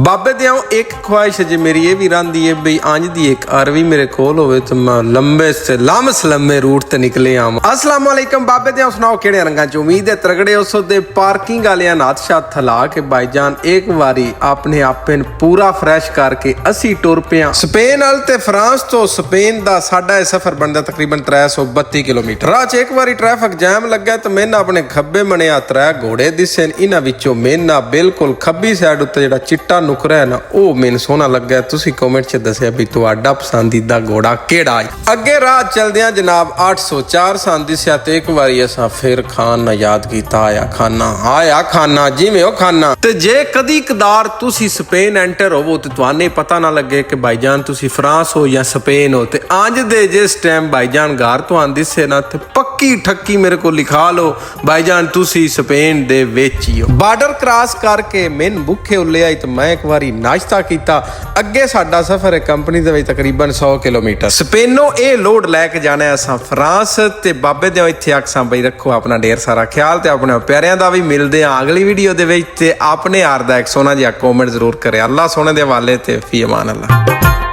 ਬਾਬੇ ਦਿਆਂ ਇੱਕ ਖੁਆਇਸ਼ ਜੇ ਮੇਰੀ ਇਹ ਵੀ ਰਹਿੰਦੀ ਹੈ ਬਈ ਅੰਜ ਦੀ ਇੱਕ ਅਰਵੀ ਮੇਰੇ ਕੋਲ ਹੋਵੇ ਤੇ ਮੈਂ ਲੰਬੇ ਸੇ ਲੰਮੇ ਰੂਟ ਤੇ ਨਿਕਲੇ ਆਵਾਂ। अस्सलाम वालेकुम बाबे दियां सुनाओ केड़े रंगां च उम्मीद है तगड़े उस दे पार्किंग वालियां नाथ शात थला के भाईजान एक बारी अपने आपे पूरा फ्रैश करके असी टुर पिया स्पेन वाल ते फ्रांस तो स्पेन दा साडा ये सफर बनदा तकरीबन 332 किलोमीटर। राह च एक बारी ट्रैफिक जैम लग्या ते मैंने अपने खब्बे मने त्रै घोड़े दिसे इन्हां विचों मैंने बिल्कुल खब्बी साइड उत्ते जेड़ा चिट्टा नुकरा है ना ਉਹ ਮੈਨੂੰ ਸੋਹਣਾ ਲੱਗਾ। ਤੁਸੀਂ ਕਮੈਂਟ 'ਚ ਦੱਸਿਆ ਵੀ ਤੁਹਾਡਾ ਪਸੰਦੀਦਾ ਘੋੜਾ ਕਿਹੜਾ ਹੈ। ਅੱਗੇ ਰਾਹ ਚਲਦਿਆਂ ਜਨਾਬ 804 ਸੰਦੀ ਸਿਆ ਤੇ ਇੱਕ ਵਾਰੀ ਅਸਾਂ ਫਿਰ ਖਾਨ ਨਾ ਯਾਦ ਕੀਤਾ ਆਇਆ ਖਾਨਾ ਜਿਵੇਂ ਉਹ ਖਾਨਾ। ਤੇ ਜੇ ਕਦੀ ਕਦਾਰ ਤੁਸੀਂ ਸਪੇਨ ਐਂਟਰ ਹੋਵੋ ਤੇ ਤੁਹਾਨੂੰ ਪਤਾ ਨਾ ਲੱਗੇ ਕਿ ਭਾਈਜਾਨ ਤੁਸੀਂ ਫਰਾਂਸ ਹੋ ਜਾਂ ਸਪੇਨ ਹੋ ਤੇ ਅੱਜ ਦੇ ਜਿਸ ਟਾਈਮ ਭਾਈਜਾਨ ਘਰ ਤੋਂ ਆਂਦੀ ਸੇ ਨਾ ਤੇ ਪੱਕੀ ਠੱਕੀ ਮੇਰੇ ਕੋਲ ਲਿਖਾ ਲਓ ਭਾਈਜਾਨ ਤੁਸੀਂ ਸਪੇਨ ਦੇ ਵਿੱਚ ਹੀ ਹੋ। ਬਾਰਡਰ ਕ੍ਰਾਸ ਕਰਕੇ ਮੈਨੂੰ ਭੁੱਖੇ ਉੱਲੇ ਆਈ ਤੇ ਮੈਂ ਇੱਕ ਵਾਰੀ ਨਾਸ਼ਤਾ ਕੀਤਾ। ਅੱਗੇ ਸਾਡਾ ਸਫ਼ਰ ਹੈ ਕੰਪਨੀ ਦੇ ਵਿੱਚ ਤਕਰੀਬਨ 100 ਕਿਲੋਮੀਟਰ। ਸਪੇਨੋਂ ਇਹ ਲੋਡ ਲੈ ਕੇ ਜਾਣਾ ਹੈ ਅਸਾਂ ਫਰਾਂਸ ਤੇ ਬਾਬੇ ਦੇ ਇੱਥੇ ਆਖਸਾਂ ਬਈ ਰੱਖੋ ਆਪਣਾ ਢੇਰ ਸਾਰਾ ਖਿਆਲ ਤੇ ਆਪਣੇ ਪਿਆਰਿਆਂ ਦਾ ਵੀ ਮਿਲਦੇ ਆ ਅਗਲੀ ਵੀਡੀਓ ਦੇ ਵਿੱਚ। ਤੇ ਆਪਣੇ ਯਾਰ ਦਾ ਇੱਕ ਸੋਹਣਾ ਜਿਹਾ ਕਮੈਂਟ ਜ਼ਰੂਰ ਕਰਿਆ। ਅੱਲਾ ਸੋਹਣੇ ਦੇ ਹਵਾਲੇ ਤੇ ਫੀ ਅਮਾਨ ਅੱਲਾ।